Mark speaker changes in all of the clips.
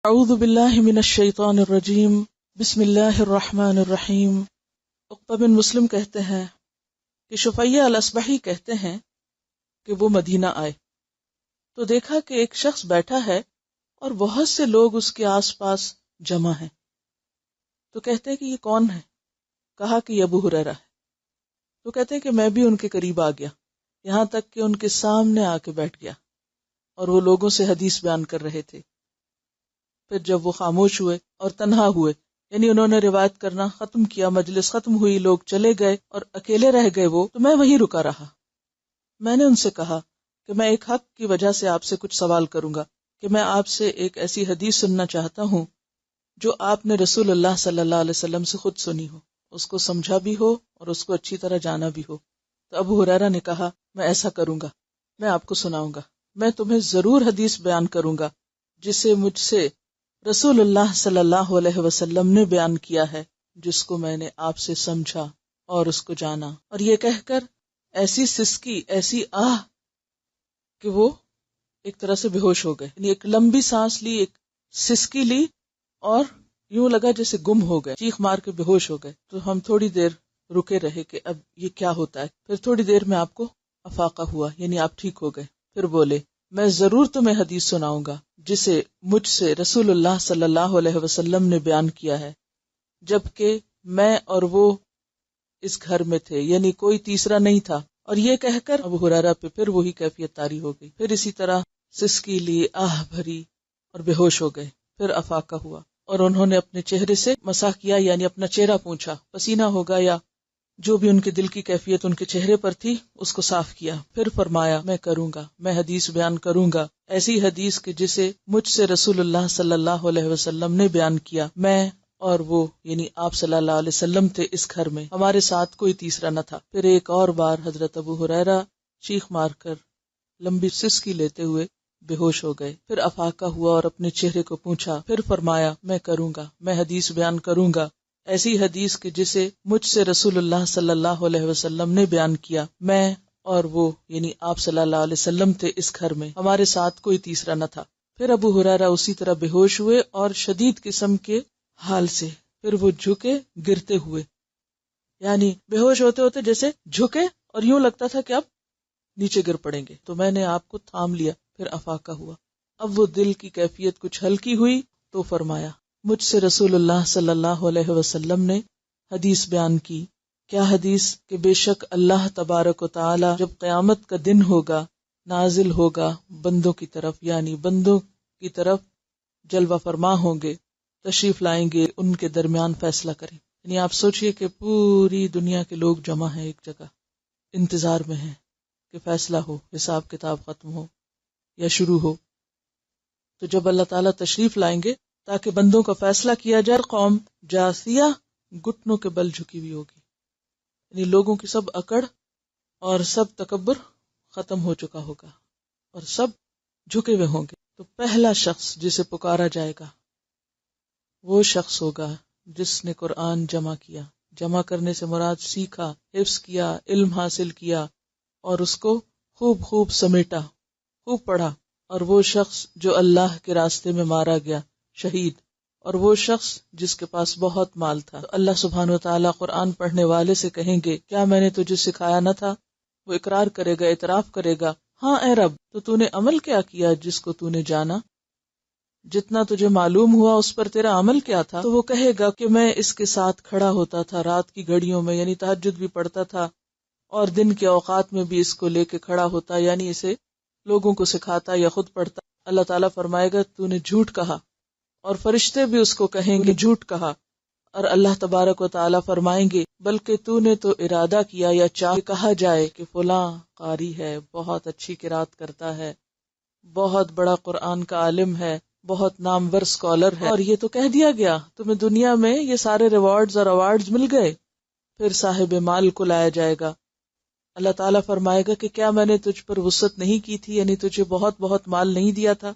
Speaker 1: اعوذ باللہ من الشیطان الرجیم بسم اللہ الرحمن الرحیم۔ عقبہ بن مسلم کہتے ہیں کہ شفیع الاصبحی کہتے ہیں کہ وہ مدینہ آئے تو دیکھا کہ ایک شخص بیٹھا ہے اور بہت سے لوگ اس کے آس پاس جمع ہیں، تو کہتے ہیں کہ یہ کون ہے؟ کہا کہ یہ ابو ہریرہ ہے۔ تو کہتے ہیں کہ میں بھی ان کے قریب آ گیا، یہاں تک کہ ان کے سامنے آ کے بیٹھ گیا اور وہ لوگوں سے حدیث بیان کر رہے تھے۔ پھر جب وہ خاموش ہوئے اور تنہا ہوئے، یعنی انہوں نے روایت کرنا ختم کیا، مجلس ختم ہوئی، لوگ چلے گئے اور اکیلے رہ گئے وہ، تو میں وہیں رکا رہا۔ میں نے ان سے کہا کہ میں ایک حق کی وجہ سے آپ سے کچھ سوال کروں گا، کہ میں آپ سے ایک ایسی حدیث سننا چاہتا ہوں جو آپ نے رسول اللہ صلی اللہ علیہ وسلم سے خود سنی ہو، اس کو سمجھا بھی ہو اور اس کو اچھی طرح جانا بھی ہو۔ تو ابو ہریرہ نے کہا میں ایسا کروں گا، میں آپ کو سناؤں گا، میں تمہیں ضرور حدیث بیان کروں گا جسے مجھ سے رسول اللہ صلی اللہ علیہ وسلم نے بیان کیا ہے، جس کو میں نے آپ سے سمجھا اور اس کو جانا۔ اور یہ کہہ کر ایسی سسکی، ایسی آہ کہ وہ ایک طرح سے بے ہوش ہو گئے، یعنی ایک لمبی سانس لی، ایک سسکی لی اور یوں لگا جیسے گم ہو گئے، چیخ مار کے بے ہوش ہو گئے۔ تو ہم تھوڑی دیر رکے رہے کہ اب یہ کیا ہوتا ہے۔ پھر تھوڑی دیر میں آپ کو افاقہ ہوا، یعنی آپ ٹھیک ہو گئے۔ پھر بولے میں ضرور تمہیں حدیث سناؤں گا جسے مجھ سے رسول اللہ صلی اللہ علیہ وسلم نے بیان کیا ہے، جبکہ میں اور وہ اس گھر میں تھے، یعنی کوئی تیسرا نہیں تھا۔ اور یہ کہہ کر ابو ہریرہ پہ پھر وہی کیفیت طاری ہو گئی، پھر اسی طرح سسکی لی، آہ بھری اور بے ہوش ہو گئے۔ پھر افاقہ ہوا اور انہوں نے اپنے چہرے سے مسح کیا، یعنی اپنا چہرہ پوچھا، پسینہ ہوگا یا جو بھی ان کے دل کی کیفیت ان کے چہرے پر تھی اس کو صاف کیا۔ پھر فرمایا میں کروں گا، میں حدیث بیان کروں گا، ایسی حدیث کہ جسے مجھ سے رسول اللہ صلی اللہ علیہ وسلم نے بیان کیا، میں اور وہ یعنی آپ صلی اللہ علیہ وسلم تھے اس گھر میں، ہمارے ساتھ کوئی تیسرا نہ تھا۔ پھر ایک اور بار حضرت ابو ہریرہ چیخ مار کر لمبی سسکی لیتے ہوئے بے ہوش ہو گئے۔ پھر افاقہ ہوا اور اپنے چہرے کو پوچھا، پھر فرمایا میں کروں گا، میں حدیث بیان کروں گا، ایسی حدیث کہ جسے مجھ سے رسول اللہ صلی اللہ علیہ وسلم نے بیان کیا، میں اور وہ یعنی آپ صلی اللہ علیہ وسلم تھے اس گھر میں، ہمارے ساتھ کوئی تیسرا نہ تھا۔ پھر ابو ہریرہ اسی طرح بے ہوش ہوئے اور شدید قسم کے حال سے، پھر وہ جھکے گرتے ہوئے، یعنی بے ہوش ہوتے ہوتے جیسے جھکے اور یوں لگتا تھا کہ اب نیچے گر پڑیں گے، تو میں نے آپ کو تھام لیا۔ پھر افاقہ ہوا، اب وہ دل کی کیفیت کچھ ہلکی ہوئی تو فرمایا مجھ سے رسول اللہ صلی اللہ علیہ وسلم نے حدیث بیان کی۔ کیا حدیث؟ کہ بے شک اللہ تبارک و تعالی جب قیامت کا دن ہوگا نازل ہوگا بندوں کی طرف، یعنی بندوں کی طرف جلوہ فرما ہوں گے، تشریف لائیں گے، ان کے درمیان فیصلہ کریں۔ یعنی آپ سوچئے کہ پوری دنیا کے لوگ جمع ہیں ایک جگہ، انتظار میں ہیں کہ فیصلہ ہو، حساب کتاب ختم ہو یا شروع ہو۔ تو جب اللہ تعالیٰ تشریف لائیں گے تاکہ بندوں کا فیصلہ کیا جائے، قوم جاثیہ گھٹنوں کے بل جھکی ہوئی ہوگی، یعنی لوگوں کی سب اکڑ اور سب تکبر ختم ہو چکا ہوگا اور سب جھکے ہوئے ہوں گے۔ تو پہلا شخص جسے پکارا جائے گا وہ شخص ہوگا جس نے قرآن جمع کیا۔ جمع کرنے سے مراد سیکھا، حفظ کیا، علم حاصل کیا اور اس کو خوب خوب سمیٹا، خوب پڑھا۔ اور وہ شخص جو اللہ کے راستے میں مارا گیا، شہید۔ اور وہ شخص جس کے پاس بہت مال تھا۔ تو اللہ سبحانہ وتعالیٰ قرآن پڑھنے والے سے کہیں گے کیا میں نے تجھے سکھایا نہ تھا؟ وہ اقرار کرے گا، اعتراف کرے گا ہاں اے رب، تو نے عمل کیا کیا جس کو تو نے جانا؟ جتنا تجھے معلوم ہوا اس پر تیرا عمل کیا تھا؟ تو وہ کہے گا کہ میں اس کے ساتھ کھڑا ہوتا تھا رات کی گھڑیوں میں، یعنی تہجد بھی پڑھتا تھا اور دن کے اوقات میں بھی اس کو لے کے کھڑا ہوتا، یعنی اسے لوگوں کو سکھاتا یا خود پڑھتا۔ اللہ تعالیٰ فرمائے گا تو نے جھوٹ کہا، اور فرشتے بھی اس کو کہیں گے جھوٹ کہا، اور اللہ تبارک و تعالیٰ فرمائیں گے بلکہ تو نے تو ارادہ کیا یا چاہ کہا جائے کہ فلاں قاری ہے، بہت اچھی قرات کرتا ہے، بہت بڑا قرآن کا عالم ہے، بہت نامور اسکالر ہے، اور یہ تو کہہ دیا گیا، تمہیں دنیا میں یہ سارے ریوارڈز اور ایوارڈز مل گئے۔ پھر صاحب مال کو لایا جائے گا، اللہ تعالیٰ فرمائے گا کہ کیا میں نے تجھ پر وسعت نہیں کی تھی، یعنی تجھے بہت بہت مال نہیں دیا تھا،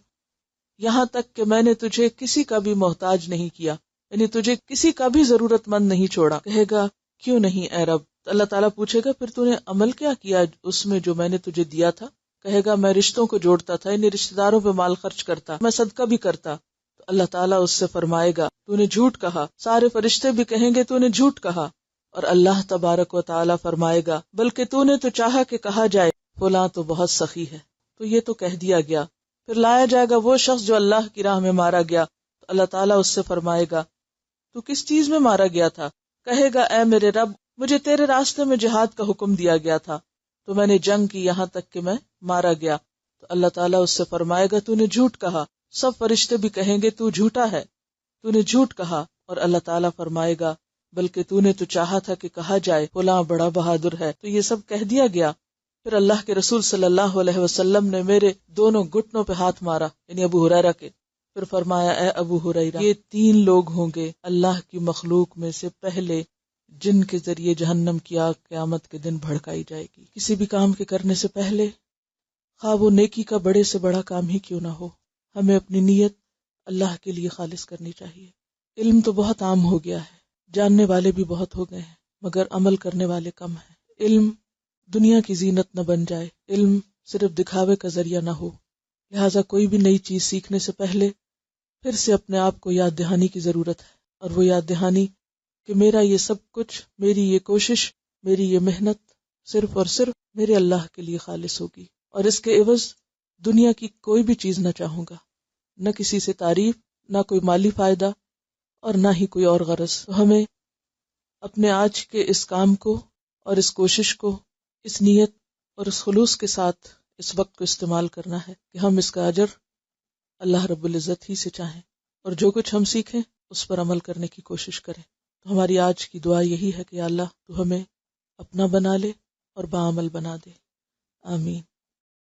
Speaker 1: یہاں تک کہ میں نے تجھے کسی کا بھی محتاج نہیں کیا، یعنی تجھے کسی کا بھی ضرورت مند نہیں چھوڑا۔ کہے گا کیوں نہیں اے رب؟ اللہ تعالیٰ پوچھے گا پھر تو نے عمل کیا کیا اس میں جو میں نے تجھے دیا تھا؟ کہے گا میں رشتوں کو جوڑتا تھا، یعنی رشتہ داروں پہ مال خرچ کرتا، میں صدقہ بھی کرتا۔ تو اللہ تعالیٰ اس سے فرمائے گا تو نے جھوٹ کہا، سارے فرشتے بھی کہیں گے تو نے جھوٹ کہا، اور اللہ تبارک و تعالیٰ فرمائے گا بلکہ تو نے تو چاہا کہ کہا جائے فلاں تو بہت سخی ہے، تو یہ تو کہہ دیا گیا۔ پھر لایا جائے گا وہ شخص جو اللہ کی راہ میں مارا گیا، تو اللہ تعالیٰ اس سے فرمائے گا تو کس چیز میں مارا گیا تھا؟ کہے گا اے میرے رب، مجھے تیرے راستے میں جہاد کا حکم دیا گیا تھا تو میں نے جنگ کی یہاں تک کہ میں مارا گیا۔ تو اللہ تعالیٰ اس سے فرمائے گا تو نے جھوٹ کہا، سب فرشتے بھی کہیں گے تو جھوٹا ہے، تو نے جھوٹ کہا، اور اللہ تعالیٰ فرمائے گا بلکہ تو نے تو چاہا تھا کہ کہا جائے فلاں بڑا بہادر ہے، تو یہ سب کہہ دیا گیا۔ پھر اللہ کے رسول صلی اللہ علیہ وسلم نے میرے دونوں گھٹنوں پہ ہاتھ مارا، یعنی ابو ہریرہ کے، پھر فرمایا اے ابو ہریرہ، یہ 3 لوگ ہوں گے اللہ کی مخلوق میں سے پہلے جن کے ذریعے جہنم کی آگ قیامت کے دن بھڑکائی جائے گی۔ کسی بھی کام کے کرنے سے پہلے، خواہ وہ نیکی کا بڑے سے بڑا کام ہی کیوں نہ ہو، ہمیں اپنی نیت اللہ کے لیے خالص کرنی چاہیے۔ علم تو بہت عام ہو گیا ہے، جاننے والے بھی بہت ہو گئے ہیں، مگر عمل کرنے والے کم ہیں۔ علم دنیا کی زینت نہ بن جائے، علم صرف دکھاوے کا ذریعہ نہ ہو، لہٰذا کوئی بھی نئی چیز سیکھنے سے پہلے پھر سے اپنے آپ کو یاد دہانی کی ضرورت ہے، اور وہ یاد دہانی کہ میرا یہ سب کچھ، میری یہ کوشش، میری یہ محنت صرف اور صرف میرے اللہ کے لیے خالص ہوگی، اور اس کے عوض دنیا کی کوئی بھی چیز نہ چاہوں گا، نہ کسی سے تعریف، نہ کوئی مالی فائدہ، اور نہ ہی کوئی اور غرض۔ تو ہمیں اپنے آج کے اس کام کو اور اس کوشش کو اس نیت اور اس خلوص کے ساتھ اس وقت کو استعمال کرنا ہے کہ ہم اس کا اجر اللہ رب العزت ہی سے چاہیں، اور جو کچھ ہم سیکھیں اس پر عمل کرنے کی کوشش کریں۔ تو ہماری آج کی دعا یہی ہے کہ یا اللہ تو ہمیں اپنا بنا لے اور باعمل بنا دے، آمین۔